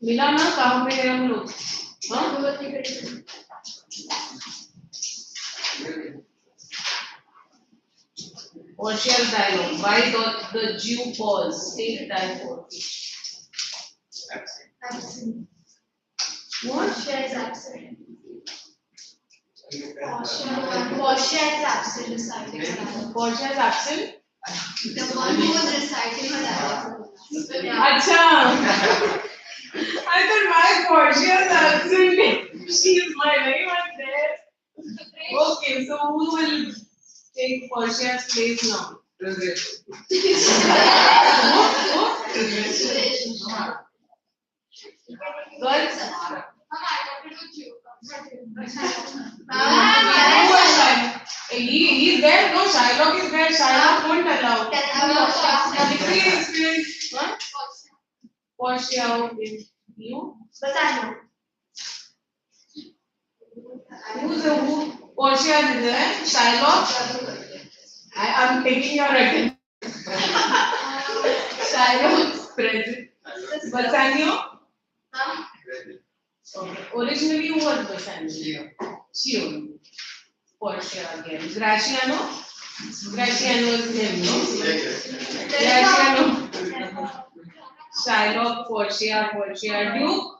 मिला ना कहाँ पे हम लोग? Partial dialogue. Why doth the Jew pause? Take time for it. Absent. What? Portia is absent. Portia is absent. Portia is absent? The one who was reciting her dialogue. Acha. I thought why Portia is absent? She is my very much there. Okay, so who will take Portia's place now? Girls. He's there. No, Shylock is there. Shylock won't allow. Experience. What? Portia. Okay. You? Who's the who? Portia is there. Shylock. I'm taking your attention. Shylock present. Bassanio? Okay. Originally, who was Bassanio? She only. Portia again. Graciano? Graciano is him, no? Graciano. Shylock, Portia, Duke?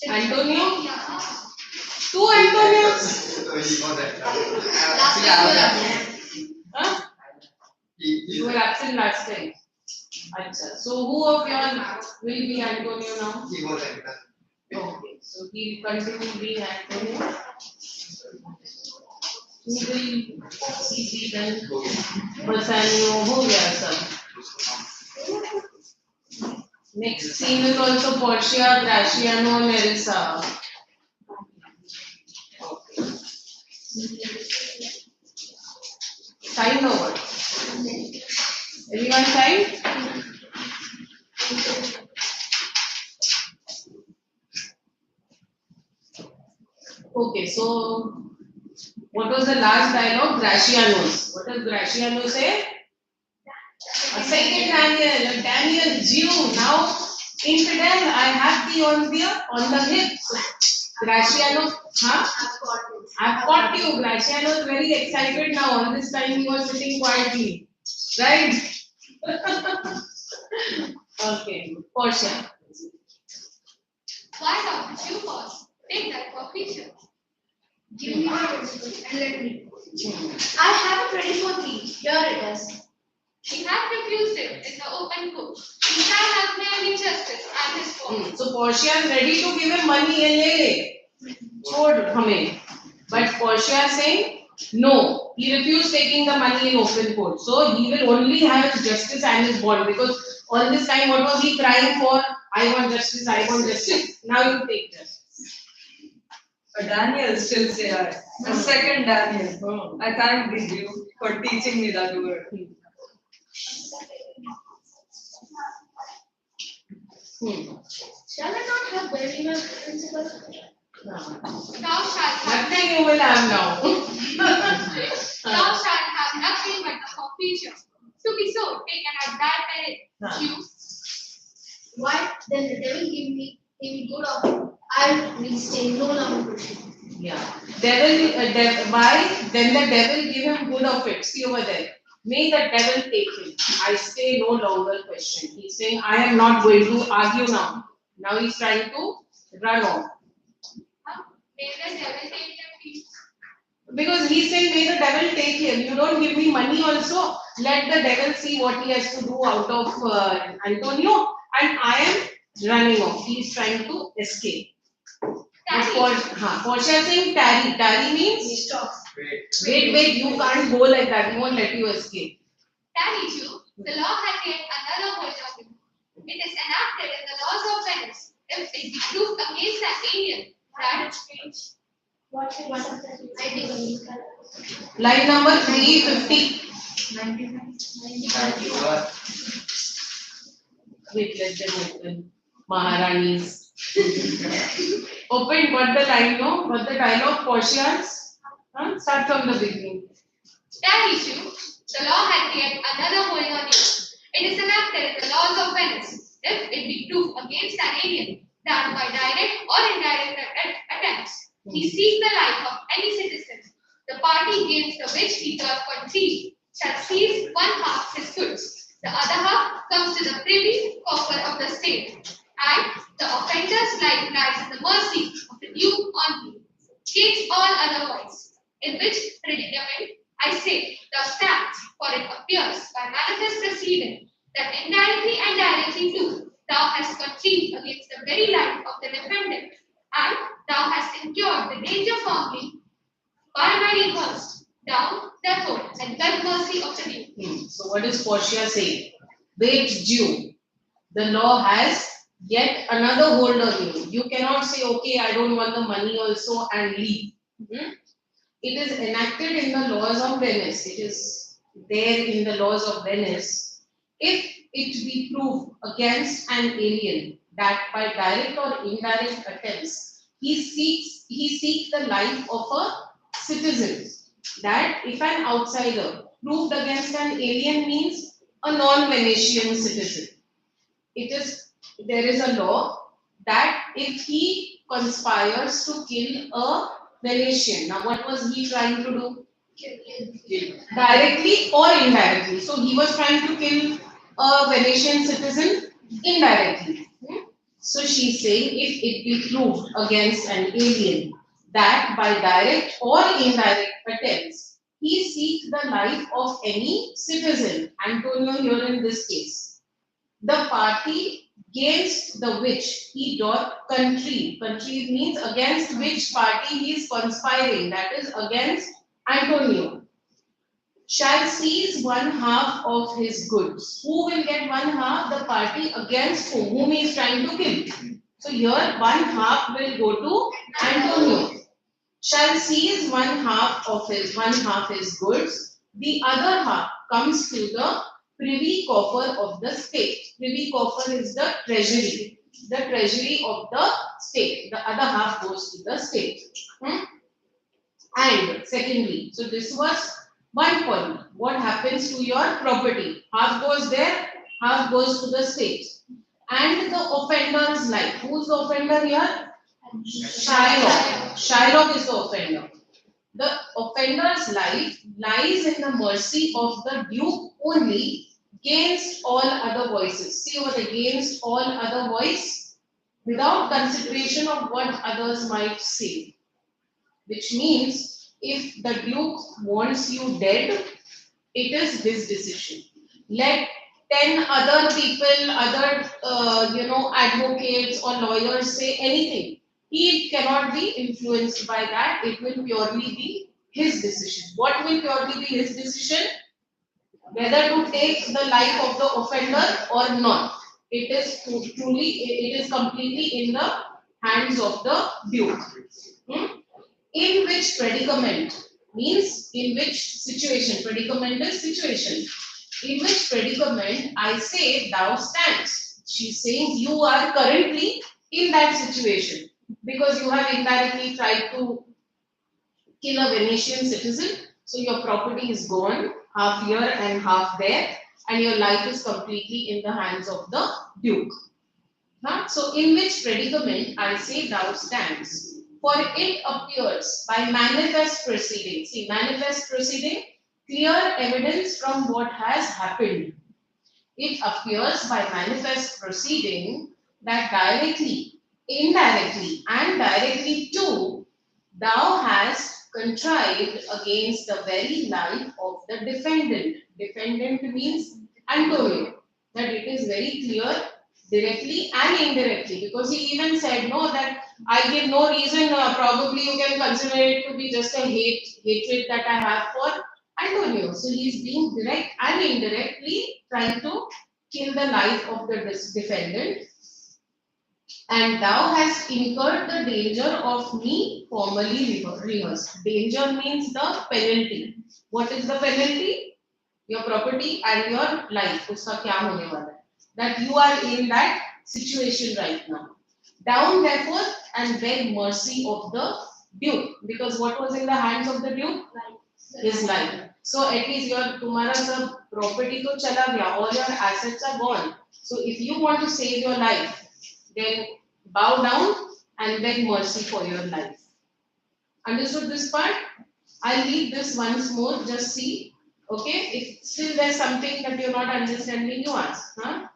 Antonio? Two Antonios? Huh? You were absent last time. Achha. So who of y'all will be Antonio now? He was Antonio. Okay, so he will continue being Antonio. Who will be then? Bassanio, who we are some. Next scene is also Portia, Graciano, Nerissa. Okay. Signed over. Everyone signed? Okay, so what was the last dialogue? Graciano's. What does Graciano say? A second Daniel, Jew, now infidel, I have thee on the hip. So, Graciano, huh? I've got you. Graciano is very excited now. All this time he was sitting quietly. Right? Okay, Portia. Why don't you pause? Take that for picture. Give me the principal and let me. I have a 24-3. Here it is. She has refused it in the open court. He shall have merely justice and his fault. So Portia is ready to give him money and le. Chod hame. But Portia is saying no. He refused taking the money in open court. So he will only have his justice and his bond, because all this time what was he crying for? I want justice, I want justice. Now you take justice. But Daniel still says, the second Daniel, I thank you for teaching me that word. Shall I not have very much principal? No. Thou shalt have Nothing you will have now. thou shalt have nothing but the forfeiture. To be so taken at that period. You Why? Then the devil give me good of it. I will stay no longer Christian. Yeah. Why? Then the devil give him good of it. See over there. May the devil take him. I stay no longer question. He's saying, I am not going to argue now. Now he's trying to run off. may the devil take them peace. Because he's saying, may the devil take him. You don't give me money also. Let the devil see what he has to do out of Antonio. And I am running off. He is trying to escape. Portia saying tarry. Tarry means Stop. wait, you can't go like that. We won't let you escape. Tarry, Jew. The law had yet another hold of him. it is enacted in the laws of Venice if it be proved against an alien that What I think Line number 350. 95. Wait, let them open. Maharanis. Open, got the line, no? Got the dialogue, Portians? Huh? Start from the beginning. that issue, the law had yet another hold on you. It is enacted in the laws of Venice if it be proved against an alien that by direct or indirect attempts he seeks the life of any citizen, the party against the which he doth concede shall seize one half his goods, the other half comes to the privy coffer of the state, and the offender's life lies in the mercy of the Duke only, against all otherwise, in which predicament I say thou stands, for it appears by manifest proceeding that indirectly and directly too thou hast conceived against the very life of the defendant, and thou hast incurred the danger firmly by my request. Down, therefore, and beg mercy of the Duke. So what is Portia saying? Wait, Jew. The law has yet another hold on you. You cannot say, okay, I don't want the money also and leave. It is enacted in the laws of Venice. It is there in the laws of Venice. If it be proved against an alien that by direct or indirect attempts he seeks the life of a citizen, that if an outsider proved against an alien means a non-Venetian citizen. There is a law that if he conspires to kill a Venetian, now what was he trying to do? Directly or indirectly. So he was trying to kill a Venetian citizen indirectly. So she's saying if it be proved against an alien that by direct or indirect attempts he seeks the life of any citizen, Antonio here in this case, the party against the which he doth contrive. Contrive means against which party he is conspiring, that is against Antonio, shall seize one half of his goods. Who will get one half? The party against whom he is trying to kill. So here one half will go to Antonio. Shall seize one half his goods. The other half comes to the privy coffer of the state. Privy coffer is the treasury of the state. The other half goes to the state. And secondly, so this was one point. What happens to your property? Half goes there, half goes to the state. And the offender's life. Who's the offender here? Shylock. Shylock is the offender. The offender's life lies in the mercy of the Duke only against all other voices. See what against all other voice? Without consideration of what others might say. Which means if the Duke wants you dead, it is his decision. Let 10 other people, other advocates or lawyers say anything. He cannot be influenced by that. It will purely be his decision. What will purely be his decision? Whether to take the life of the offender or not. It is completely in the hands of the Duke. In which predicament means in which situation? Predicament is situation. In which predicament I say thou stands. She's saying you are currently in that situation because you have indirectly tried to kill a Venetian citizen. So your property is gone, half here and half there, and your life is completely in the hands of the Duke. So in which predicament I say thou stands. For it appears by manifest proceeding. See, manifest proceeding, clear evidence from what has happened. It appears by manifest proceeding that directly, indirectly, and directly too, thou hast contrived against the very life of the defendant. Defendant means Antonio. That it is very clear directly and indirectly, because he even said no, that I give no reason, probably you can consider it to be just a hatred that I have for Antonio. So he is being direct and indirectly trying to kill the life of the defendant, and thou hast incurred the danger of me formerly rehearsed. Danger means the penalty. What is the penalty? Your property and your life. Uska kya hone wala hai? That you are in that situation right now. Down therefore and beg mercy of the duke, because what was in the hands of the duke? His life. So at least your तुम्हारा सब property तो चला गया, all your assets are gone. So if you want to save your life, then bow down and beg mercy for your life. Understood this part? I'll read this once more, just see. Okay, if still there's something that you're not understanding, you ask. Huh?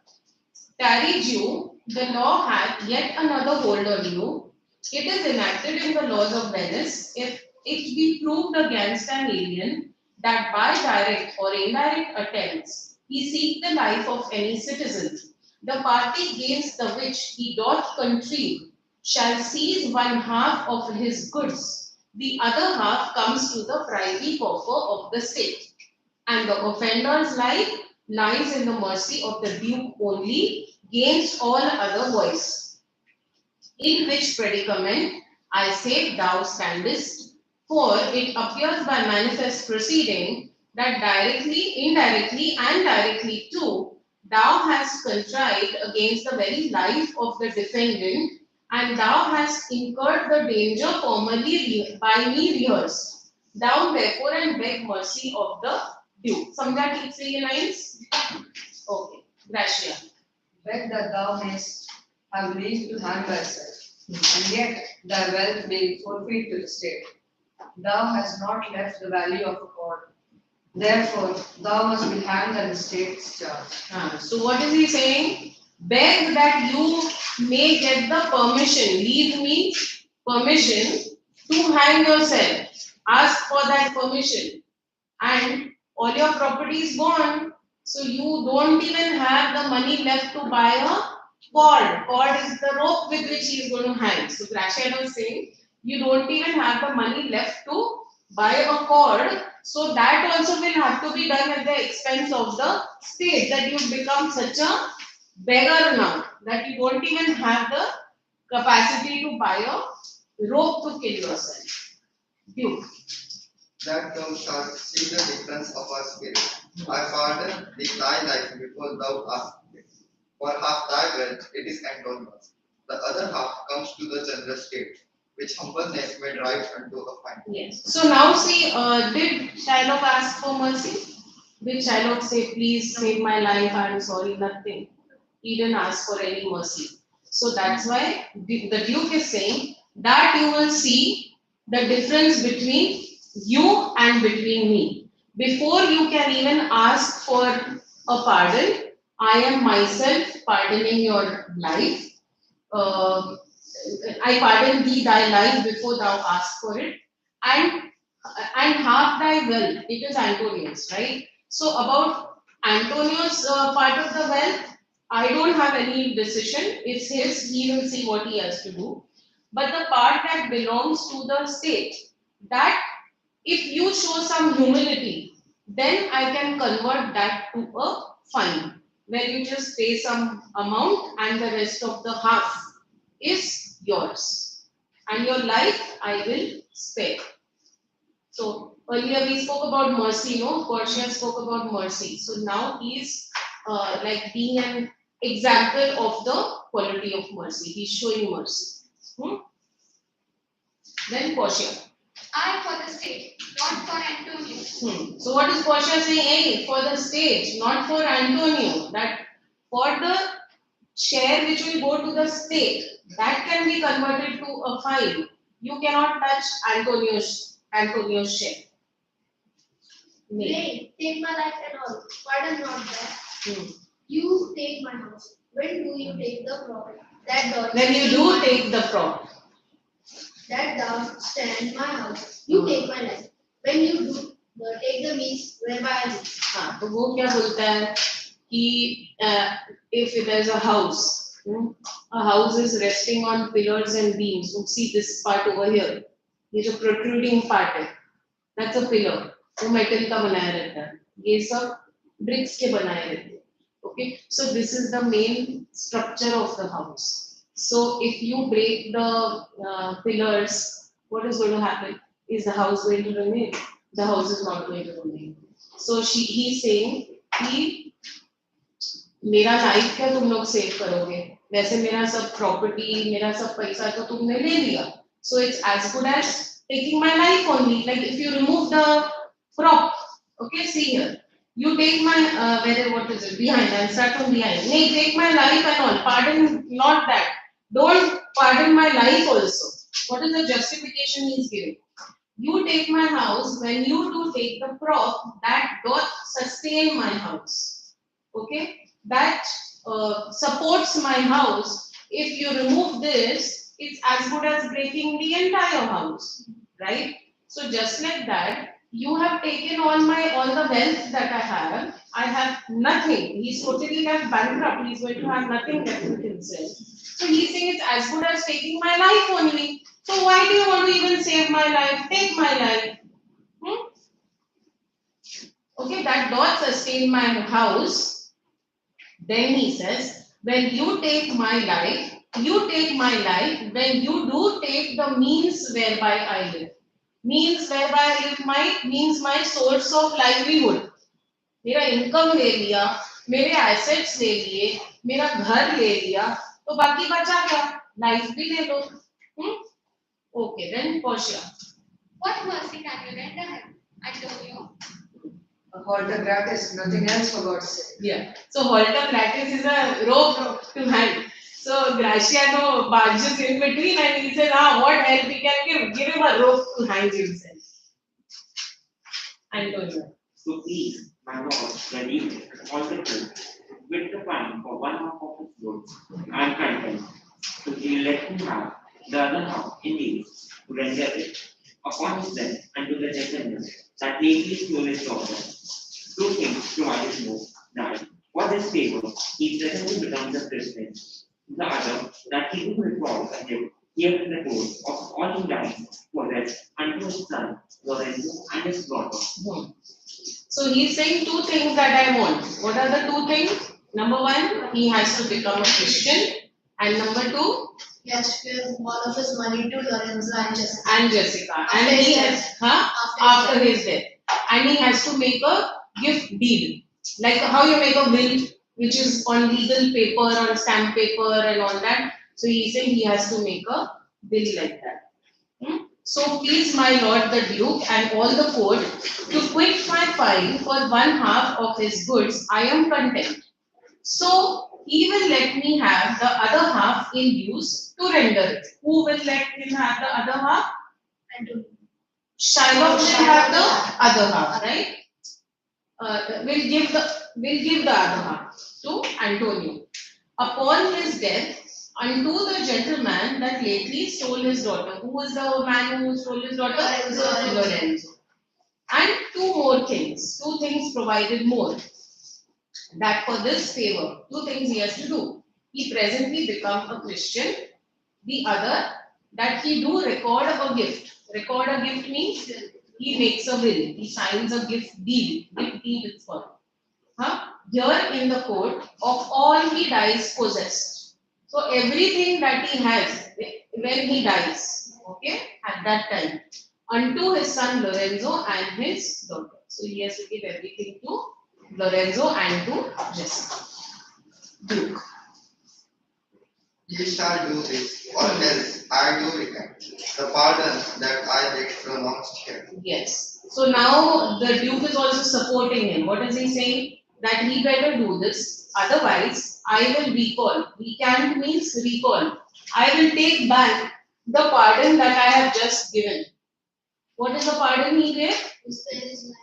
Tarry due, the law hath yet another hold on you. It is enacted in the laws of Venice, if it be proved against an alien that by direct or indirect attempts he seek the life of any citizen, the party against the which he doth contrive shall seize one half of his goods, the other half comes to the privy coffer of the state, and the offender's life lies in the mercy of the duke only, against all other voice. In which predicament I say thou standest, for it appears by manifest proceeding that directly, indirectly, and directly too, thou hast contrived against the very life of the defendant, and thou hast incurred the danger formerly by me rehearsed. Thou therefore and beg mercy of the duke. Samjha ठीक से ये lines? Okay. Gracia. Beg that thou mayst have leave to hang thyself, and yet thy wealth be forfeit to the state. Thou hast not left the value of a cord. Therefore, thou must be hanged at the state's charge. So what is he saying? Beg that you may get the permission. Leave means permission to hang yourself. Ask for that permission. And all your property is gone. So you don't even have the money left to buy a cord. Cord is the rope with which he is going to hang. So Gracia was saying, you don't even have the money left to buy a cord. So that also will have to be done at the expense of the state, that you become such a beggar now that you don't even have the capacity to buy a rope to kill yourself. Duke. That thou shalt see the difference of our spirit. I pardon thee thy life before thou ask it. For half thy wealth it is Antonius. The other half comes to the general state, which humbleness may drive unto a fine. Yes. So now see, did Shylock ask for mercy? Did Shylock say, please save my life, I am sorry, nothing? He didn't ask for any mercy. So that's why the Duke is saying that you will see the difference between you and between me. Before you can even ask for a pardon, I am myself pardoning your life. I pardon thee thy life before thou ask for it, and half thy wealth. It is Antonius, right? So about Antonius part of the wealth, I don't have any decision. It's his. He will see what he has to do. But the part that belongs to the state, that if you show some humility, then I can convert that to a fine, where you just pay some amount and the rest of the half is yours. And your life I will spare. So earlier we spoke about mercy, no? Portia spoke about mercy. So now he is like being an example of the quality of mercy. He's showing mercy. Then Portia. I for the state, not for Antonio. So what is Portia saying? Hey, for the state, not for Antonio. That for the share which will go to the state, that can be converted to a fine. You cannot touch Antonio's share. Nay, take my life and all. Pardon not that. You take my house. When do you take the property? When you do take the prop. That thou stand my house. You take my life. When you do take the means whereby I live. हाँ, तो वो क्या बोलता है कि if there is a house, a house is resting on pillars and beams. So see this part over here. ये जो protruding part है, that's a pillar. वो metal का बनाया रहता है. ये सब bricks के बनाए रहते हैं. Okay, so this is the main structure of the house. So if you break the pillars, what is going to happen? Is the house going to remain? The house is not going to remain. So he's saying कि मेरा life क्या तुम लोग save करोगे, वैसे मेरा सब property मेरा सब पैसा तो तुमने ले लिया, so it's as good as taking my life only. Like if you remove the prop, okay, see here, you take my whether what is it behind, I'll start from behind. Nay, take my life and all, pardon not that, don't pardon my life also. What is the justification he's giving? You take my house, when you do take the prop that doth sustain my house, okay, that supports my house. If you remove this, it's as good as breaking the entire house, right? So just like that, you have taken all the wealth that I have. I have nothing. He's totally left bankrupt. He's going to have nothing left with himself. So he's saying it's as good as taking my life only. So why do you want to even save my life? Take my life. Hmm? Okay, that doth sustain my house. Then he says, when you take my life, when you do take the means whereby I live. Means whereby I live means my source of livelihood. मेरा income ले लिया, मेरे assets ले लिए, मेरा घर ले लिया, तो बाकी बचा क्या? लाइफ भी ले लो. Okay, then Portia. What mercy can you render him, Antonio? A halter gratis, nothing else for God's sake. Yeah. So halter gratis is a rope to hang. So Graciano barges in between and he says, what help he can give? Give him a rope to hang himself. Antonio. So please, my Lord, the Redeemer, all the truth, with the fine for one half of his goods, I am content. So he let him have the other half indeed, to render it upon his death and to the gentleman that lately stole his daughter. Two things provided more that for this favor he presently becomes a Christian. The other, that he will withdraw a gift here in the course of all he dies for rest unto his son, Lorenzo, and his daughter. So he's saying two things that I want. What are the two things? Number one, he has to become a Christian. And number two, He has to give all of his money to Lorenzo and Jessica. and Jessica. After And his he death. has, after his death. And he has to make a gift deed. Like how you make a will, which is on legal paper, on stamp paper and all that. So he said he has to make a will like that. So please, my lord the Duke and all the court, to quit my fine for one half of his goods, I am content. So he will let me have the other half in use to render it. Who will let him have the other half? Antonio. Shylock will have the other half, right? Will give the other half to Antonio. Upon his death, unto the gentleman that lately stole his daughter. Who was the man who stole his daughter? Lorenzo. And two things provided more. That for this favor, two things he has to do. He presently become a Christian. The other, that he do record a gift. Record a gift means he makes a will. He signs a gift deed. Gift deed is called. Here in the court, of all he dies possessed. So everything that he has when he dies, okay, at that time, unto his son Lorenzo and his daughter. So he has to give everything to Lorenzo and to Jessica. Duke. Ye shall do this, or else I do repent. The pardon that I did pronounced here. Yes. So now the Duke is also supporting him. What is he saying? That he better do this. Otherwise, I will recall. Recant means recall. I will take back the pardon that I have just given. What is the pardon he gave? To spare his life.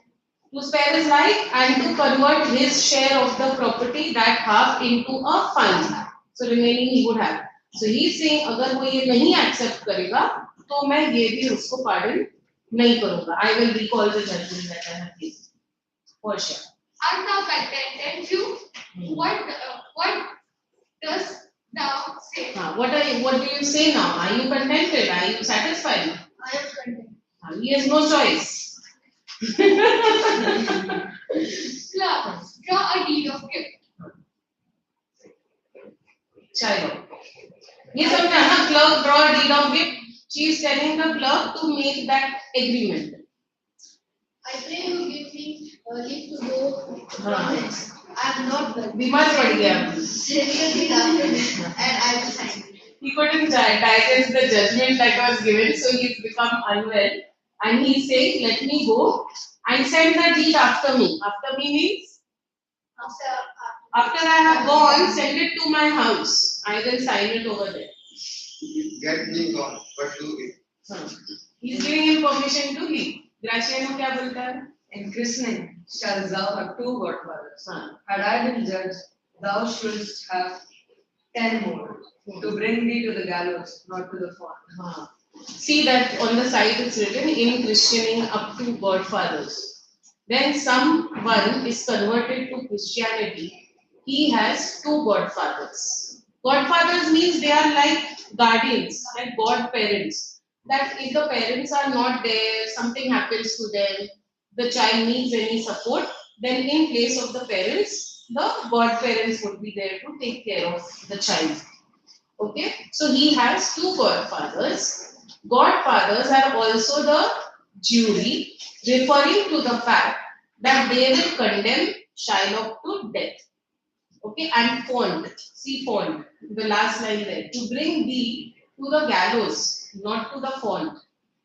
To spare his life and to convert his share of the property, that half, into a fund. So remaining he would have. So he is saying, अगर वो ये नहीं accept करेगा, तो मैं ये भी उसको pardon नहीं करूँगा. I will recall the judgment that I have given. For sure. Art thou contented, Jew? What does thou say? What do you say now? Are you contented? Are you satisfied? I am content. He has no choice. Clerk, draw a deed of gift. Shiloh. ये समझा ना, clerk draw a deed of gift. She is telling the clerk to make that agreement. I pray you give me leave to go हाँ. from hence. I am not well. बीमार पड़ गया. Send the deed after me, and I will sign it. He couldn't digest the judgment that was given, so he's become unwell. And he's saying, let me go and send the deed after me. After me means after I have gone, send it to my house. I will sign it over there. Get me gone, but do it. He's giving him permission to leave. Graciano क्या बोलता है? In christening shall thou have two godfathers. हाँ. Had I been judged, thou shouldst have 10 more to bring thee to the gallows, not to the font. हाँ. See that on the side it's written in christening up to godfathers. When someone is converted to Christianity, he has two godfathers. Godfathers means they are like guardians, like godparents. That if the parents are not there, something happens to them, the child needs any support, then in place of the parents, the godparents would be there to take care of the child. Okay, so he has two godfathers. Godfathers are also the jury, referring to the fact that they will condemn Shylock to death. Okay, and font, see font, the last line there, to bring thee to the gallows, not to the font.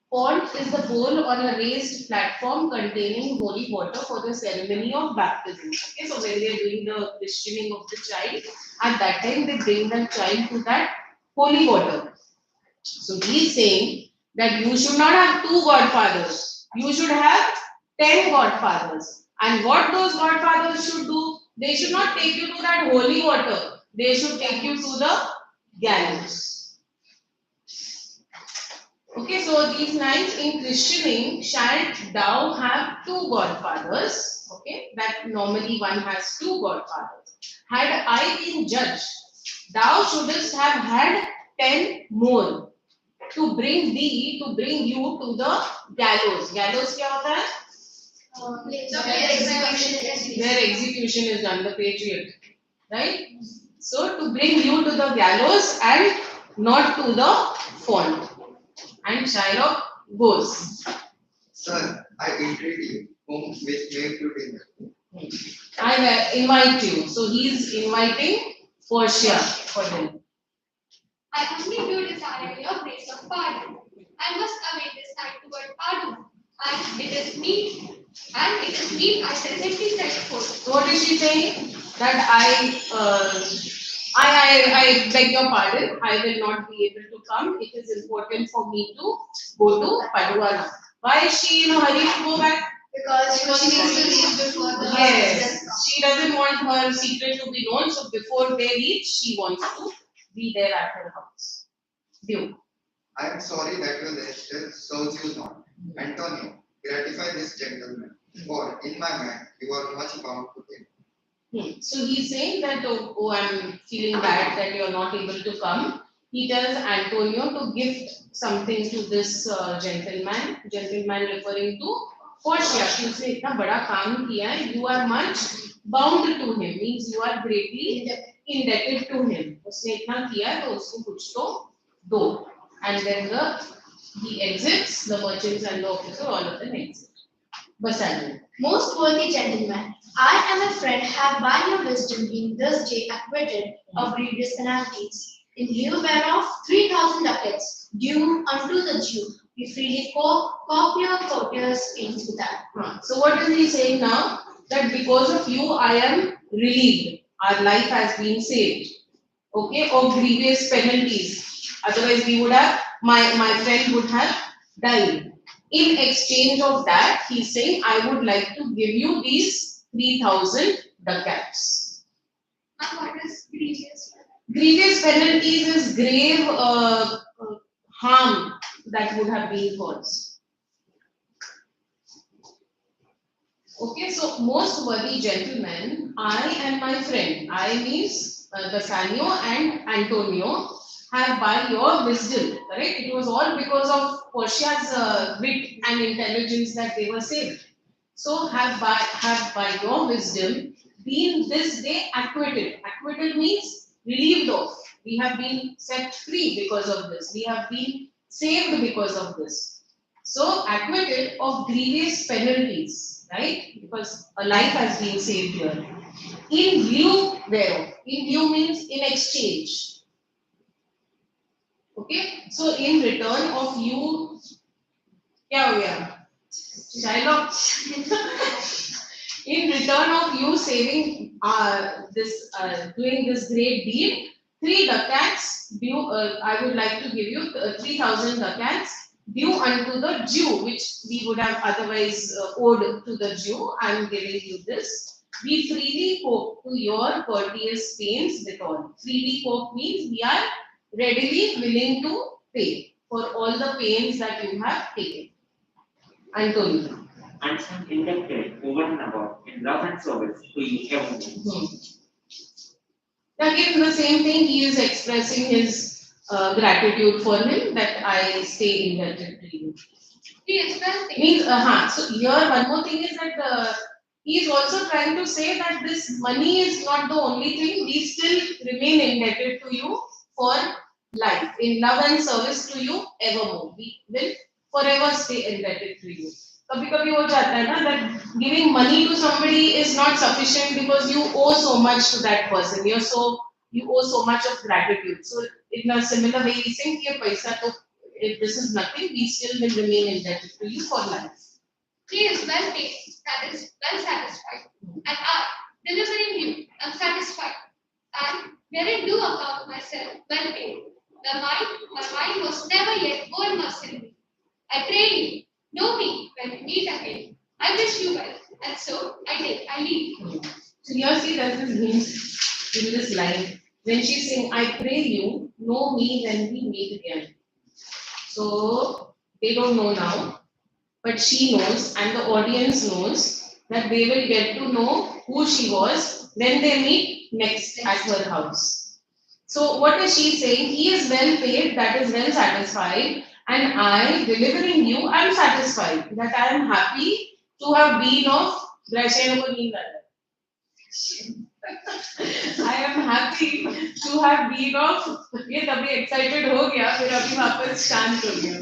Font is the bowl on a raised platform containing holy water for the ceremony of baptism. Okay, so when they are doing the christening of the child, at that time they bring the child to that holy water. So he is saying that you should not have two godfathers, you should have 10 godfathers. And what those godfathers should do? They should not take you to that holy water, they should take you to the gallows. Okay, so these lines in christening, shalt thou have two godfathers. Okay, that normally one has two godfathers. Had I been judged, thou shouldst have had 10 more to bring thee, to bring you to the gallows. Gallows क्या होता है? Where execution is done, the patriot, right? So to bring you to the gallows and not to the font. And Shylock goes. Sir, I entreat you, whom with me to dinner. I invite you. So he's inviting Portia for dinner. I only do desire your grace of pardon. I must await this night toward pardon. And it is meet, I presently set forth. So what is she saying? That I beg your pardon. I will not be able to come. It is important for me to go to Padua now. Why is she in a hurry to go back? Because she needs to leave before the Yes, she doesn't want her secret to be known. So before they reach, she wants to be there at her house. Due. I am sorry that your letter serves you not. Antonio, gratify this gentleman, for in my mind you are much bound to him. So he's saying that, oh, I'm feeling bad that you're not able to come. He tells Antonio to gift something to this gentleman referring to Portia. कि उसने इतना बड़ा काम किया है, you are much bound to him, means you are greatly indebted to him. उसने इतना किया है तो उसको कुछ तो दो. And then he exits, the merchants and the officer, all of them exit. Bassanio. Most worthy gentleman, I and my friend have by your wisdom been this day acquitted of grievous penalties. In lieu whereof 3,000 ducats due unto the Jew, we freely copy your courtiers pains with that. So what is he saying now? That because of you I am relieved. Our life has been saved. Okay, of grievous penalties. Otherwise we would have, my friend would have died. In exchange of that, he's saying, I would like to give you these 3,000 ducats. And what is grievous? Grievous penalties is grave harm that would have been caused. Okay, so most worthy gentlemen, I and my friend, I means Bassanio and Antonio, have by your wisdom, correct? It was all because of Portia's wit and intelligence that they were saved. So have by your wisdom been this day acquitted. Acquitted means relieved of. We have been set free because of this. We have been saved because of this. So acquitted of grievous penalties, right? Because a life has been saved here. In lieu thereof. In lieu means in exchange. Okay? So in return of you, क्या हो गया? Shylock. In return of you saving doing this great deed, 3 ducats due. I would like to give you 3,000 ducats due unto the Jew, which we would have otherwise owed to the Jew. I am giving you this. We freely cope to your courteous pains withal. Freely cope means we are readily willing to pay for all the pains that you have taken. Antonio. And some indebted over and above in love and service to you evermore. Again, the same thing, he is expressing his gratitude for him, that I stay indebted to you. He expressed it. Means, so here one more thing is that he is also trying to say that this money is not the only thing, we still remain indebted to you for life, in love and service to you evermore. We will forever stay indebted to you. कभी कभी हो जाता है ना that giving money to somebody is not sufficient because you owe so much to that person. You owe so much of gratitude. So in a similar way, we think कि पैसा तो if this is nothing, we still will remain indebted to you for life. He is well paid, that is, well satisfied, and I, delivering you, am satisfied, and wherein do account myself well paid. My mind was never yet more mercenary. I pray you, know me when we meet again. I wish you well, and so I leave. So here see that this means in this line, when she's saying, I pray you, know me when we meet again. So they don't know now, but she knows and the audience knows that they will get to know who she was when they meet next at her house. So what is she saying? He is well paid, that is well satisfied, and I, delivering you, I am satisfied, that I am happy to have been of I am happy to have been of ये तभी excited हो गया फिर अभी वापस शांत हो गया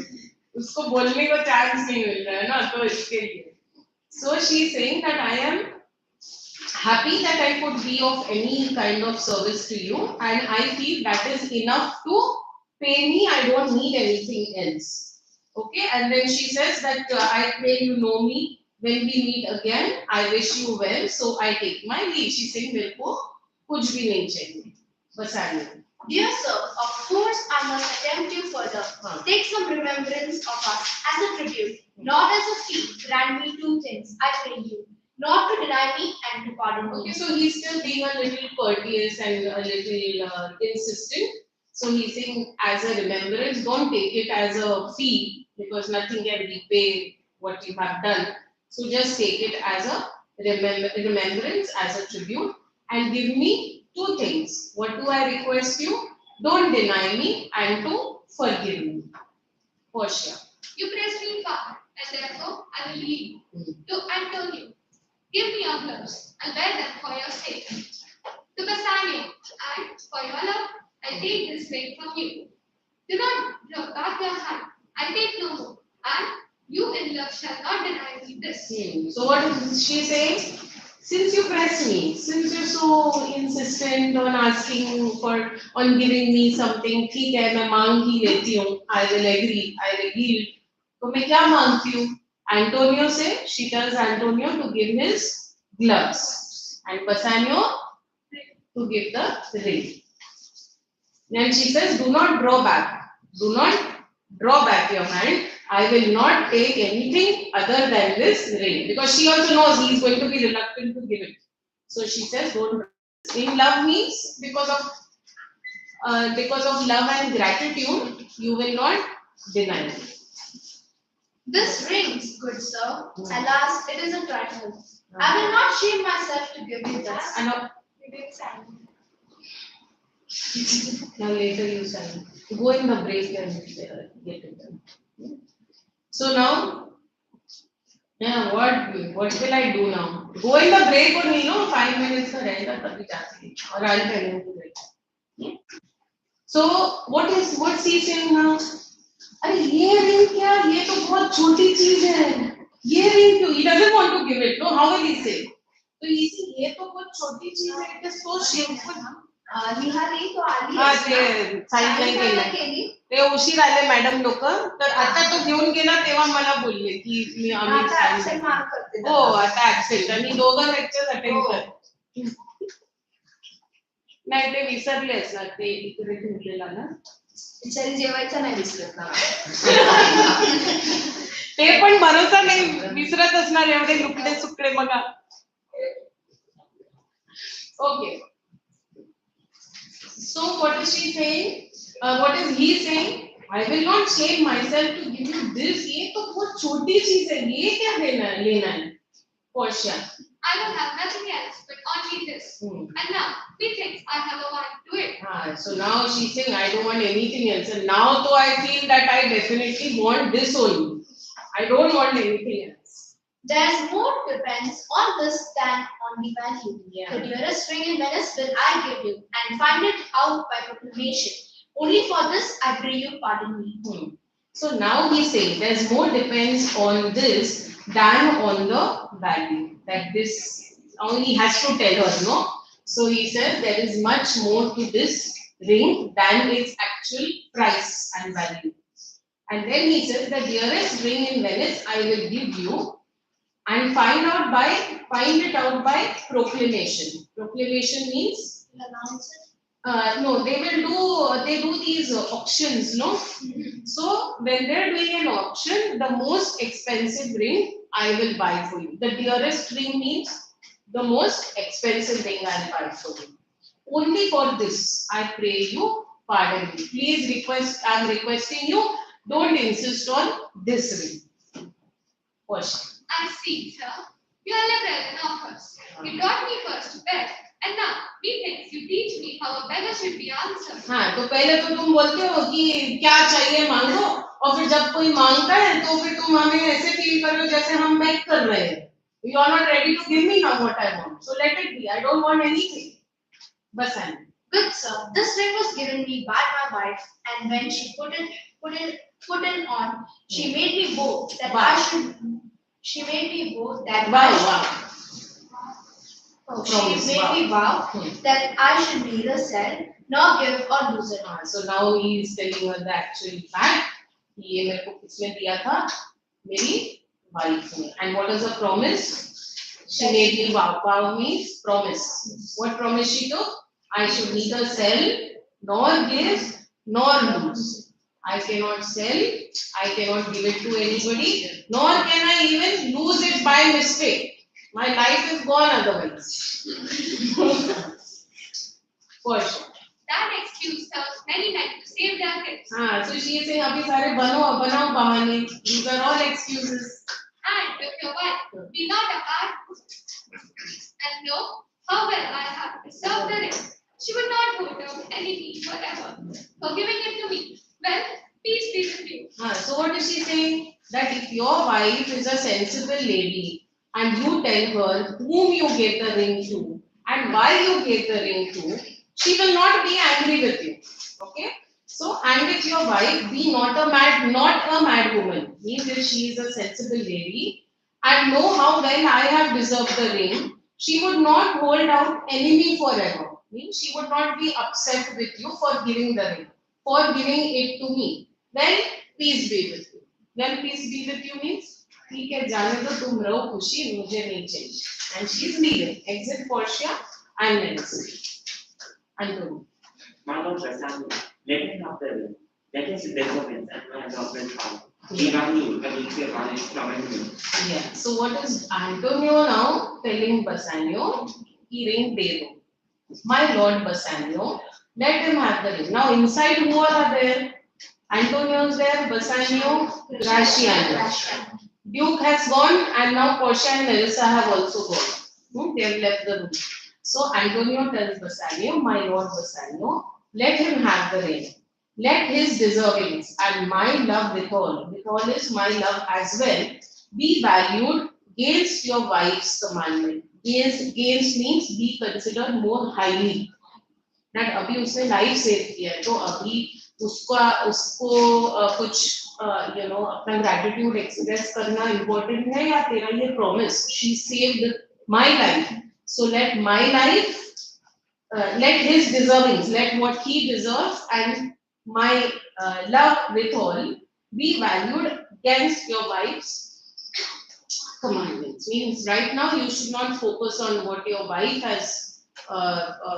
उसको बोलने को chance नहीं मिल रहा है ना तो इसके लिए so she is saying that I am happy that I could be of any kind of service to you and I feel that is enough to pay me. I don't need anything else. Okay, and then she says that I pray you know me when we meet again. I wish you well, so I take my leave. She's saying मेरे को कुछ भी नहीं चाहिए बस आइए. Dear sir, of course I must attempt you further. Take some remembrance of us as a tribute, not as a fee. Grant me 2 things, I pray you. Not to deny me and to pardon me. Okay, so he's still being a little courteous and a little insistent. So he's saying as a remembrance, don't take it as a fee because nothing can repay what you have done. So just take it as a remembrance, as a tribute, and give me 2 things. What do I request you? Don't deny me and to forgive me. Portia. You praise me far, and therefore I will leave you. To Antonio, give me your gloves, I'll wear them for your sake. To Bassanio, and for your love, I take this ring from you. Do not draw back your hand, I take no more, and you in love shall not deny me this. So what is she saying? Since you press me, since you're so insistent on on giving me something, ठीक है मैं मांग ही लेती हूँ, I will agree, I will yield. तो मैं क्या मांगती हूँ? Antonio से, she tells Antonio to give his gloves and Bassanio to give the ring. Then she says, do not draw back. Do not draw back your hand. I will not take anything other than this ring. Because she also knows he is going to be reluctant to give it. So she says, don't. In love means because of love and gratitude, you will not deny it. This rings, good sir. Alas, it is a trifle. I will not shame myself to give you this. I know. You will sign. Now later you sign. Go in the break and get it done. So now, what will I do now? Go in the break or 5 minutes का रहेगा तभी जाती है और I'll tell you to break. So what's he saying now? अरे ये ring क्या? ये तो बहुत छोटी चीज है. ये रिंग क्यों? He doesn't want to give it. No, how will he say? तो इसी ये तो बहुत छोटी चीज है. It is so shameful. निहाली तो आली हा ते साईड नाही केलं. केली. ते उशीर आले मॅडम लोक. तर आता तो घेऊन गेला तेव्हा मला बोलले की मी आम्ही आता absent mark करते. हो आता ऍब्सेंट आणि दोघं लेक्चर अटेंड कर. नाही ते विसरले असणार ते इकडे ठेवलेला ना. बिचारी जेवायचं नाही विसरत ना. ते पण भरोसा नाही विसरत असणार एवढे लुकडे सुकडे बघा. Okay. So what is she saying? What is he saying? I will not shame myself to give you this. ये तो बहुत छोटी चीज है. ये क्या लेना है? Portia. I will have nothing else but only this. And now, methinks I have a mind to it. So now she's saying I don't want anything else. And now though I feel that I definitely want this only. I don't want anything else. There's more depends on this than on the value. Yeah. The dearest ring in Venice will I give you, and find it out by proclamation. Only for this I pray you pardon me. So now he's saying there's more depends on this than on the value. That this only he has to tell her, no? So he says there is much more to this ring than its actual price and value. And then he says the dearest ring in Venice I will give you. And find it out by proclamation. Proclamation means Announce it. no, they do these auctions, no? So when they're doing an auction, the most expensive ring I will buy for you. The dearest ring means the most expensive ring I'll buy for you. Only for this, I pray you pardon me. Please I'm requesting you, don't insist on this ring. Question. I see, sir. You are liberal in offers. You taught me first to beg, and now, methinks you teach me how a beggar should be answered. हाँ तो पहले तो तुम बोलते हो कि क्या चाहिए मांगो और फिर जब कोई मांगता है तो फिर तुम हमें ऐसे फील कर रहे हो जैसे हम बेग कर रहे हैं. You are not ready to give me now what I want. So let it be. I don't want anything. Basan. Good sir, this ring was given me by my wife, and when she put it on, she made me vow that Wow. She made me vow that Wow, I wow. she Promise, made wow. me vow that I should neither sell nor give or lose it. So now he is telling her the actual fact. ये मेरे को किसने दिया था? मेरी wife ने. And what is the promise? She made me vow. Vow means promise. What promise she took? I should neither sell nor give nor lose. I cannot sell, I cannot give it to anybody, nor can I even lose it by mistake. My life is gone otherwise. For sure. That excuse serves many men to save their kids. So she is saying, अभी सारे बनाओ बहाने. These are all excuses. And if your wife be not a bad and know how well I have preserved the ring, she would not hold out any need forever for giving it to me. Well, peace be with you. So what is she saying? That if your wife is a sensible lady and you tell her whom you gave the ring to and why you gave the ring to, she will not be angry with you. Okay? So, and if your wife be not a mad woman, means if she is a sensible lady and know how well I have deserved the ring, she would not hold out enemy forever. Means she would not be upset with you for giving the ring, for giving it to me. Then peace be with you. Then peace be with you means ठीक है जाने दो तुम रहो खुशी मुझे नहीं चाहिए. And she is leaving. Exit Portia and Nancy. Antonio. Madam Prasanna, let him have the ring. That is disobedience and my adopted father. He valued against your father's commandment. Yeah. So what is Antonio now telling Bassanio? He ring de do. My lord Bassanio, let him have the ring. Now inside who are there? Antonio is there, Bassanio, Graciano. Duke has gone and now Portia and Elsa have also gone. They have left the room. So Antonio tells Bassanio, my lord Bassanio, let him have the ring. Let his deservings and my love withal is my love as well, be valued against your wife's commandment. Against means be considered more highly. that अभी उसने life save किया है, तो अभी उसको कुछ अपना gratitude express करना इम्पोर्टेंट है, या तेरा ये promise, she saved my life, so let my life, let his deservings, let what he deserves and my love with all be valued against your wife's commandments. Means right now you should not focus on what your wife has,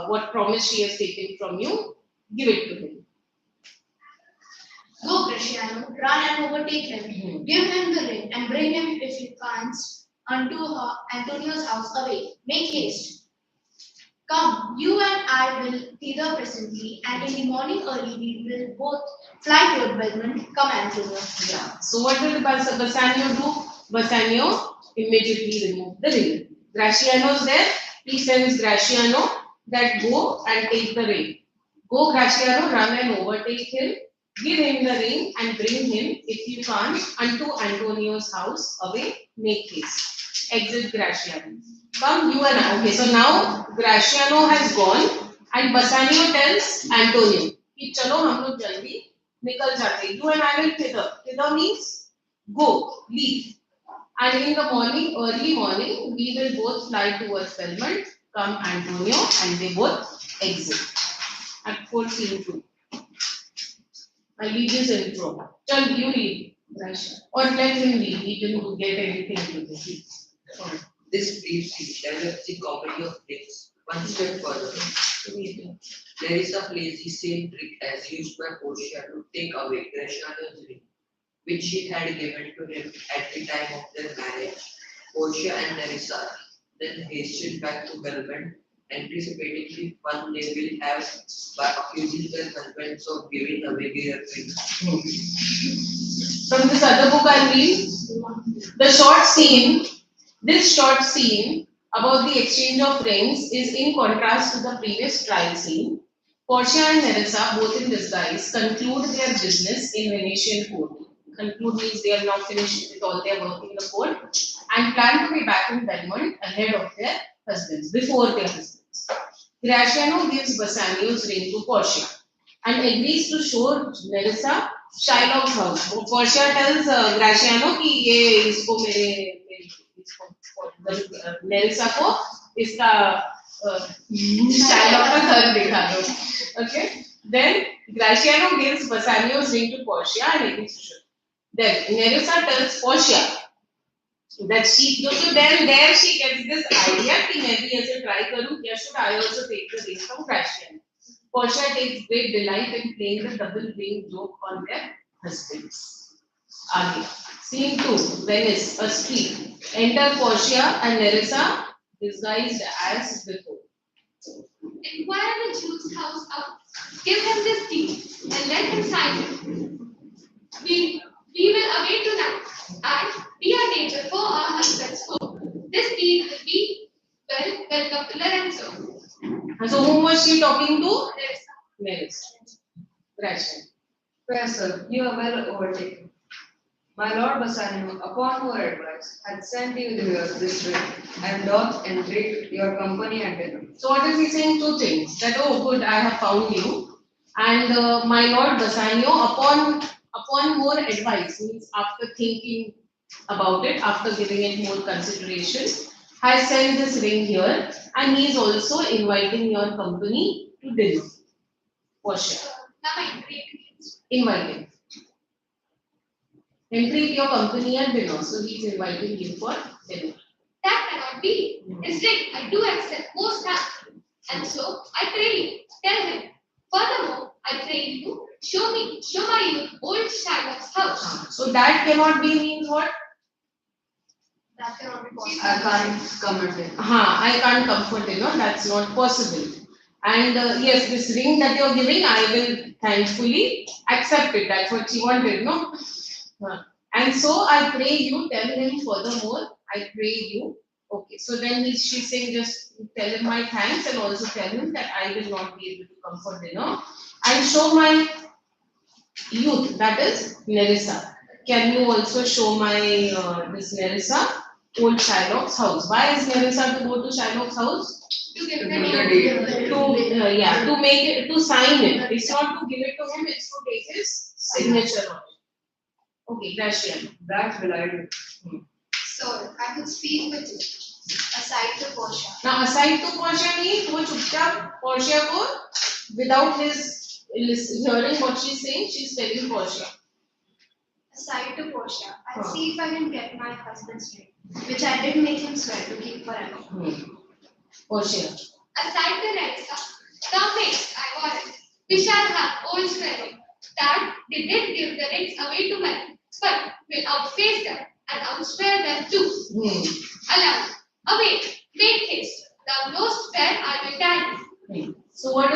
what promise she has taken from you. Give it to him. Go, Cristiano, run and overtake him. Give him the ring and bring him if he can't unto Antonio's house away. Make haste. Come, you and I will thither presently, and in the morning early we will both fly toward Belmont. Come, Antonio. Yeah. So what did Bassanio do? Bassanio immediately removed the ring. Graciano is there. He sends Graciano that go and take the ring. Go, Graciano, run and overtake him. Give him the ring and bring him, if you can't, unto Antonio's house away. Make haste. Exit Graciano. Come, you and I. Okay, so now Graciano has gone and Bassanio tells Antonio कि चलो हम लोग जल्दी निकल जाते हैं. You and I will thither. Thither means go, leave. And in the morning, early morning, we will both fly towards Belmont. Come, Antonio, and they both exit. At 14:2. I'll leave this intro. Chal, you read, Graciano. Or let him read. He didn't get anything to do. This briefly develops the comedy of things. One step further. There is a lazy same trick as used by Portia to take away Gratiano's ring, which she had given to him at the time of their marriage. Portia and Nerissa then hastened back to Belmont, anticipating the fun they will have by accusing their husbands of giving away their ring. From this other book I read, the short scene. This short scene about the exchange of rings is in contrast to the previous trial scene. Portia and Nerissa, both in disguise, conclude their business in Venetian court. Conclude means they are not finished with all their work in the court and plan to be back in Belmont ahead of their husbands, before their husbands. Graciano gives Bassanio's ring to Portia and agrees to show Nerissa Shylock's house. Portia tells Graciano कि ये इसको मेरे Nerissa को इसका Shylock का घर दिखा दो. Okay. Then Graciano gives Bassanio's ring to Portia and agrees to show. Then Nerissa tells Portia that she, so then there she gets this idea कि मैं भी ऐसे try करूँ, क्या should I also take the ring from Graciano? Portia takes great delight in playing the double ring joke on their husbands. आगे. Scene 2, Venice, a street. Enter Portia and Nerissa, disguised as before. Inquire the Jew's house out. Give him this deed and let him sign it. We will await tonight and be a neighbor for our husband's home. This deed will be welcome to Lorenzo. And so whom was she talking to? Nerissa. Nerissa. Graciano. Fair sir, you are well overtaken. My lord Bassanio, upon your advice, had sent you this ring, and doth entreat your company and dinner. So what is he saying? Two things. That, oh good, I have found you. And my lord Bassanio, upon more advice, means after thinking about it, after giving it more consideration, has sent this ring here, and he is also inviting your company to dinner. For sure. Now entreat. Inviting. Entreat your company at dinner. So he is inviting you for dinner. That cannot be. His ring I do accept most thankfully, and so I pray you, tell him. Furthermore, I pray you, show my youth old Shylock's house. So that cannot be means what? That cannot be possible. I can't comment it. I can't come for dinner. That's not possible. And yes, this ring that you're giving, I will thankfully accept it. That's what she wanted, no? And so I pray you, tell him furthermore, I pray you. Okay, so then she's saying just tell him my thanks and also tell him that I will not be able to come for dinner. And show my youth, that is Nerissa. Can you also show my this Nerissa old Shylock's house. Why is Nerissa to go to Shylock's house? To give To the give the name. deed. To make it, to sign it. It's not to give it to him, it's to take his signature on it. Okay, Gracian. That will I do. Sir, I could speak with you. Aside to Portia. Now, aside to Portia means वो चुपचाप Portia को without his hearing what she's saying, she's telling Portia. Aside to Portia, I'll see if I can get my husband's ring, which I did make him swear to keep forever. Portia. Aside the Nerissa, thou mayst, I warrant, we shall have old swearing that they did give the rings away to men, but will outface them and outswear them too. Aloud, awake, make haste, thou knowst where I will tarry. So what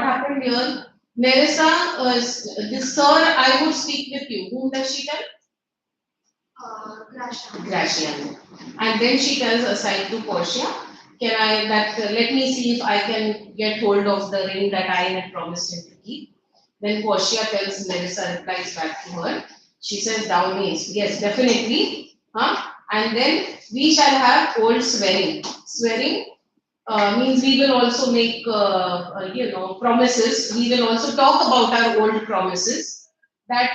happened here? Nerissa, this sir, I would speak with you. Whom does she tell? Gracian. And then she tells aside to Portia, let me see if I can get hold of the ring that I had promised him to keep. Then Portia tells Nerissa, replies back to her. She says, thou mayst. Yes, definitely. And then we shall have old swearing. Swearing means we will also make, promises. We will also talk about our old promises that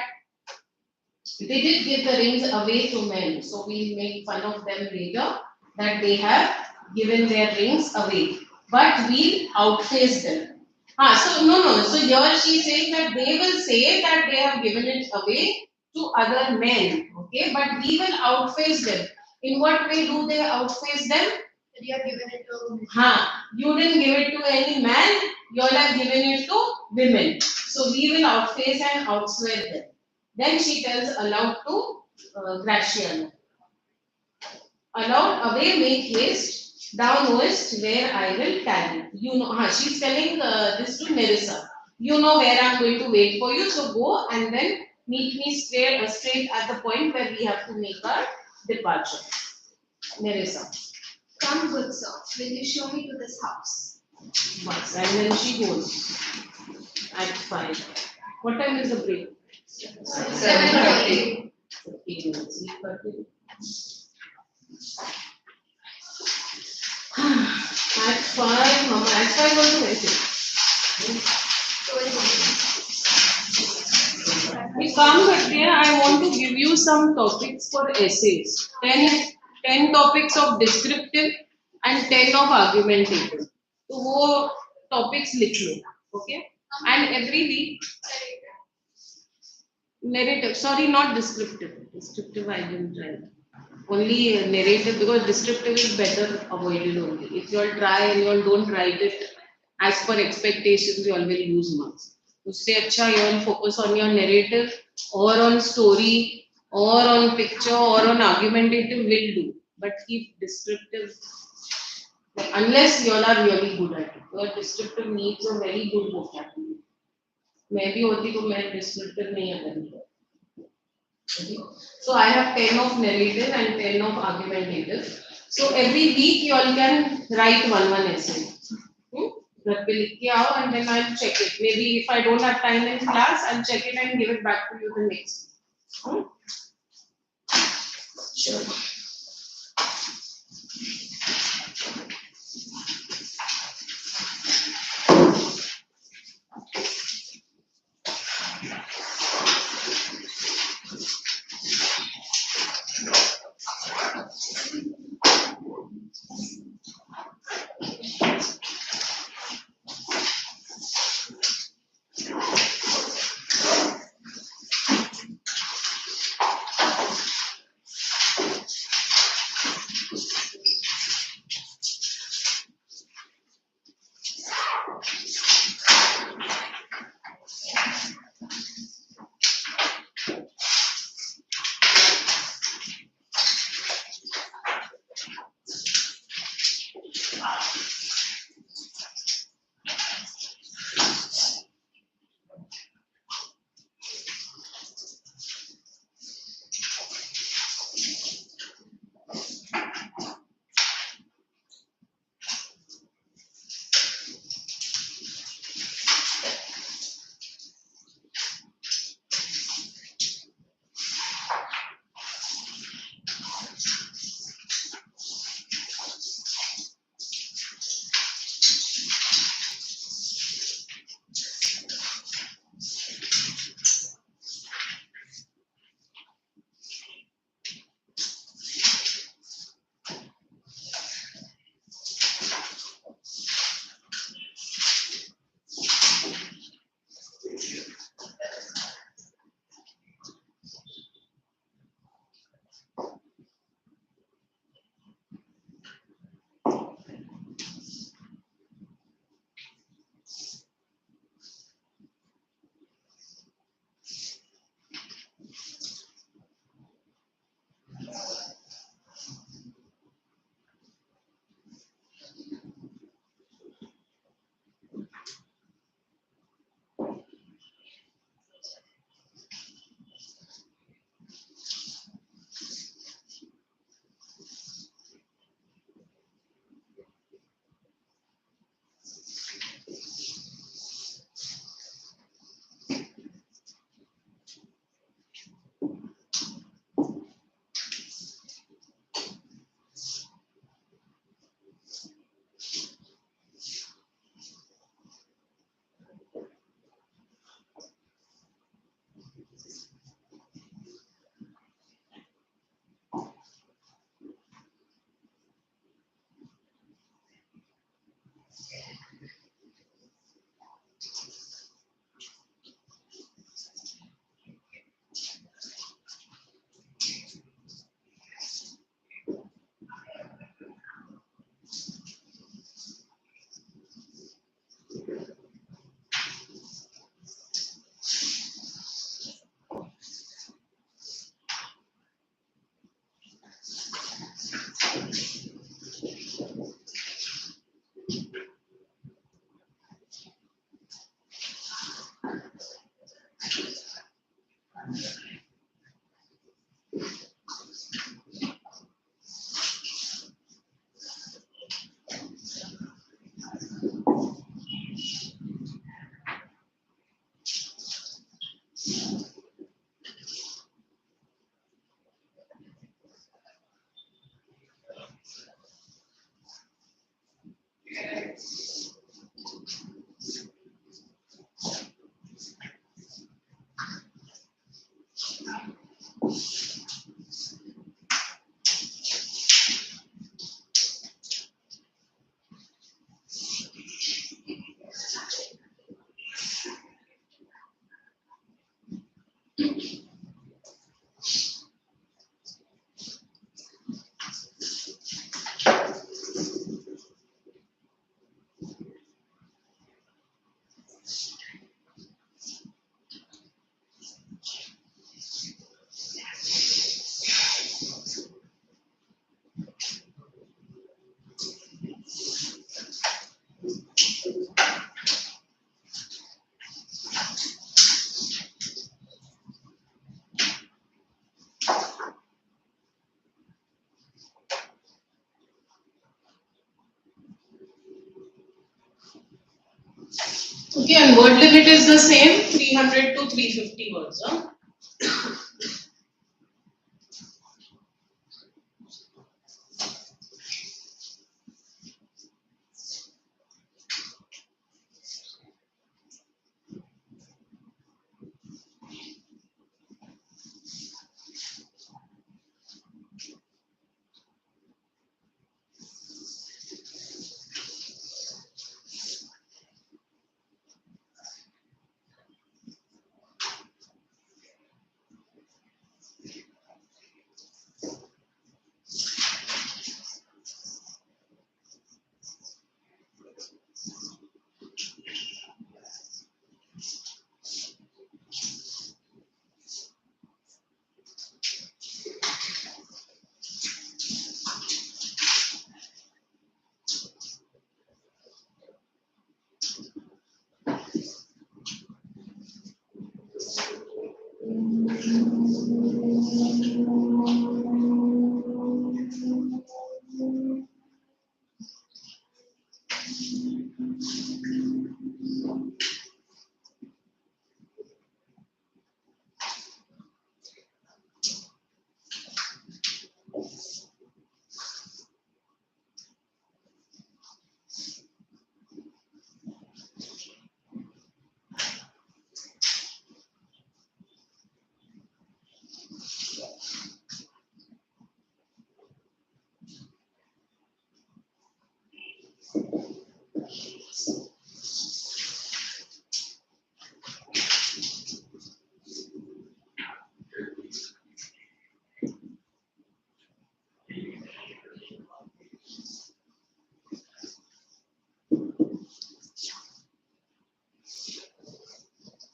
they did give the rings away to men. So we make fun of them later that they have given their rings away. But we outface them. So here she is saying that they will say that they have given it away to other men. Okay, but we will outface them. In what way do they outface them? You have given it to me. You didn't give it to any man, you all have given it to women. So we will outface and outswear them. Then she tells aloud to Gracian. Aloud, away, make haste, thou knowest where I will tarry. You know, she's telling this to Nerissa. You know where I'm going to wait for you, so go and then meet me straight at the point where we have to make our departure. Nerissa. Come, good sir, will you show me to this house? Once, and then she goes at 5. What time is the break? 7:30. 15 minutes. At 5, Mama, at 5 also काम करते हैं. I want to give you some topics for essays. 10 topics of descriptive and 10 of argumentative. तो वो topics लिख लो, okay? And every week narrative. Sorry, not descriptive. Descriptive I didn't try. Only narrative, because descriptive is better avoided only. If you all try and you all don't write it as per expectations, you all will lose marks. उससे अच्छा you all focus on your narrative or on story or on picture or on argumentative will do. But keep descriptive, unless you all are really good at it. Your descriptive needs a very good vocabulary. मैं भी होती तो मैं descriptive नहीं करनी. Okay. So I have 10 of narrative and 10 of argumentative. So every week you all can write one essay. घर पे लिख के आओ and then I'll check it. Maybe if I don't have time in class, I'll check it and give it back to you the next. Sure. Okay, and word limit is the same, 300 to 350 words. Huh?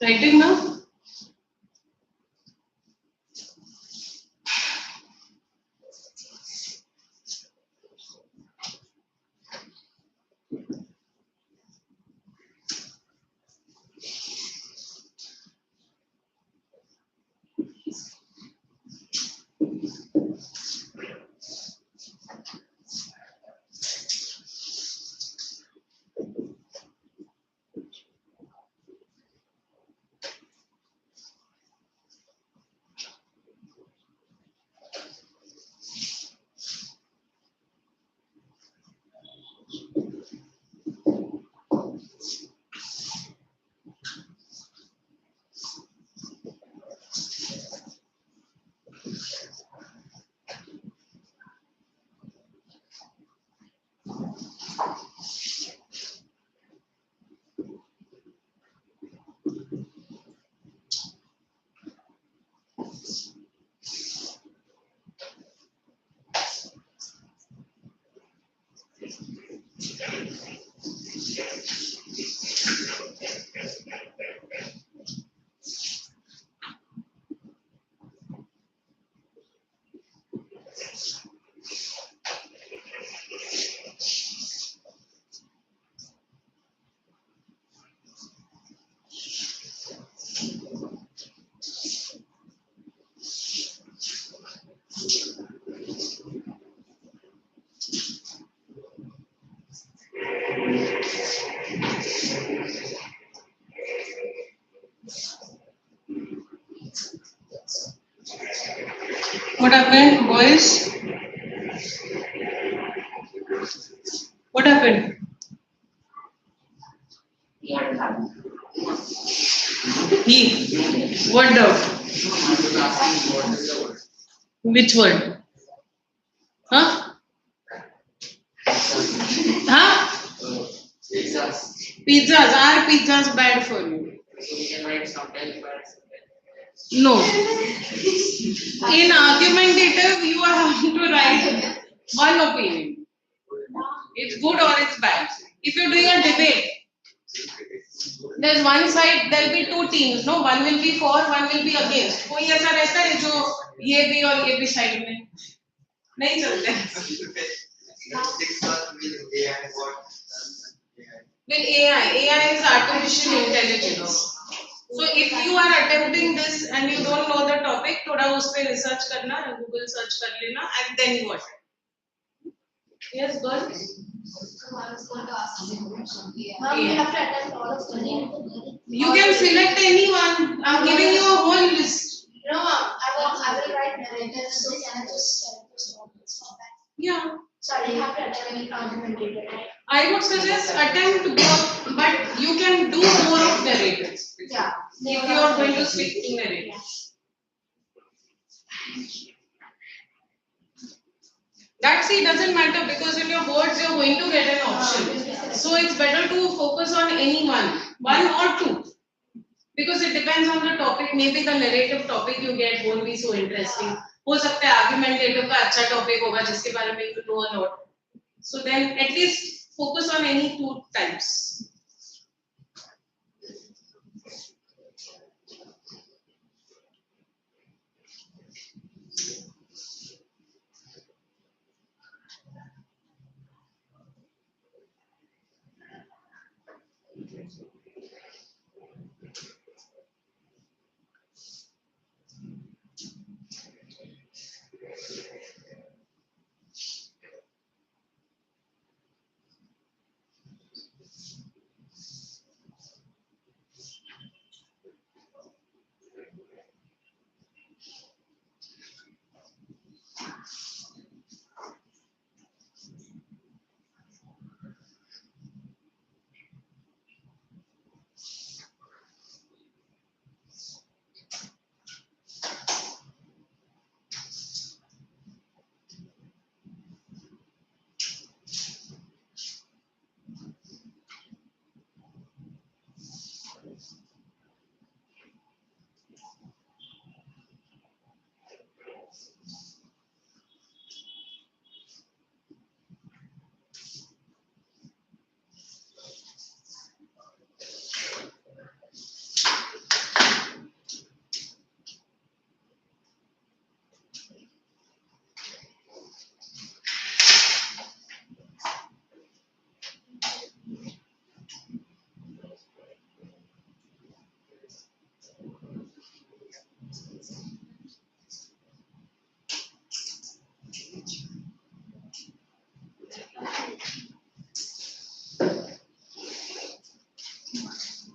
Writing now? What happened, boys? What happened? He. What doubt? Which word? Huh? Huh? Pizzas. Are pizzas bad for you? No. In argumentative, you have to write one opinion. It's good or it's bad. If you're doing a debate, there's one side, there'll be two teams. No, one will be for, one will be against. कोई ऐसा रहता है जो ये भी और ये भी साइड में नहीं चलते. With AI is artificial intelligence. So if you are attempting this and you don't know the topic, थोड़ा उस पे research करना, Google search कर लेना, and then you attempt. Yes, girls. I was going to ask you. Ma'am, we have to attend all of them. You can select anyone. I'm giving you a whole list. No, ma'am. I will write narrators. So can I just Yeah. Sorry, you have to attend any argumentative, right? I would suggest attempt both, but you can do more of narratives. Yeah. If you are going to stick to narratives. That see doesn't matter because in your boards you're going to get an option. So it's better to focus on any one or two. Because it depends on the topic. Maybe the narrative topic you get won't be so interesting. हो सकता है argumentative का अच्छा topic होगा जिसके बारे में you know a lot. So then at least focus on any two types.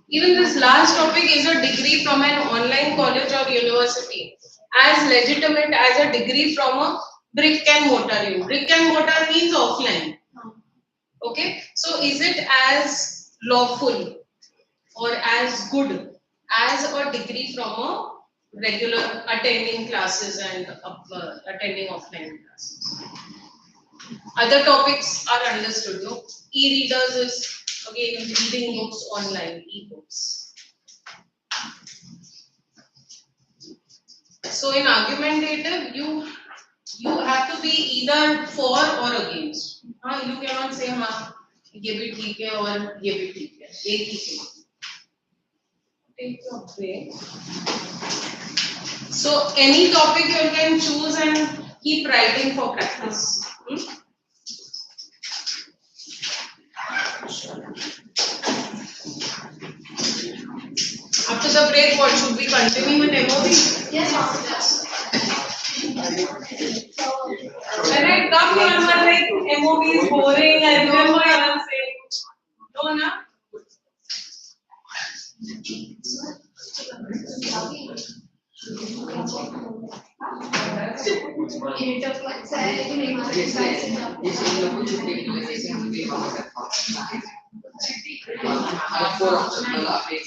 Even this last topic is a degree from an online college or university, as legitimate as a degree from a brick and mortar. Brick and mortar means offline. Okay, so is it as lawful or as good as a degree from a regular attending classes and attending offline classes? Other topics are understood, no? E-readers is again reading books online, e-books. So in argumentative, you have to be either for or against. You cannot say ये भी ठीक है और ये भी ठीक है, एक ही है. Take your break. So any topic you can choose and keep writing for practice. After the break, what should we continue with MOV? Yes, ma'am. When I come here, I'm like MOV is boring. I remember I was saying, no, na. Yes, in the should take place in the four options will appear.